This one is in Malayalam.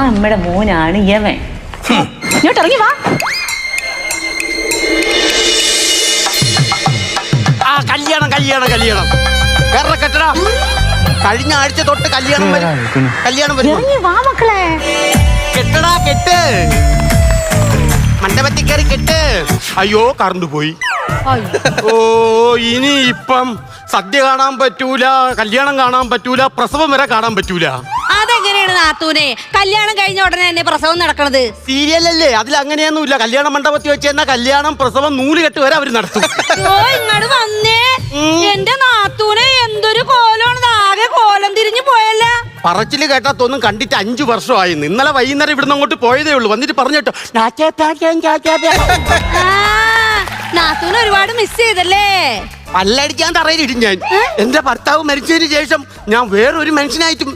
അമ്മയുടെ മോനാണ് യവൻ. ഇങ്ങോട്ട് ഇറങ്ങി വാ. ആ കല്യാണം കല്യാണം കല്യാണം വേറെ കെട്ടടാ. കഴിഞ്ഞ ആഴ്ച തൊട്ട് കല്യാണം വരും. ഇറങ്ങി വാ മക്കളെ. കെട്ടടാ കെട്ട്. മണ്ഡപത്തിൽ കയറി കെട്ട്. അയ്യോ കറണ്ട് പോയി. ഓ ഇനി ഇപ്പം സദ്യ കാണാൻ പറ്റൂല, കല്യാണം കാണാൻ പറ്റൂല, പ്രസവം വരെ കാണാൻ പറ്റൂല. അതെങ്ങനെയാണ് നാത്തൂനെ? കല്യാണം കഴിഞ്ഞ ഉടനെ തന്നെ പ്രസവം നടക്കണത്? സീരിയലല്ലേ, അതിൽ അങ്ങനെയൊന്നുമില്ല. കല്യാണ മണ്ഡപത്തിൽ വെച്ച് തന്നെ കല്യാണം പ്രസവം നൂലുകെട്ട് വരെ അവര് നടത്തും. ഇങ്ങോട്ട് വന്നേ. എന്റെ നാത്തൂനെ എന്തൊരു കോലമാണ്, ആകെ കോലം തിരിഞ്ഞു പോയല്ല. പറച്ചില് കേട്ടാത്തൊന്നും കണ്ടിട്ട് 5 വർഷമായി. ഇന്നലെ വൈകുന്നേരം ഇവിടുന്ന് അങ്ങോട്ട് പോയതേ ഉള്ളൂ. വന്നിട്ട് പറഞ്ഞിട്ടോ നാത്തൂന് ഒരുപാട് മിസ് ചെയ്തല്ലേ? പല്ലടിക്കാൻ തറയിലിടും ഞാൻ. എന്റെ ഭർത്താവ് മരിച്ചതിന് ശേഷം ഞാൻ വേറൊരു മനുഷ്യനായിട്ടും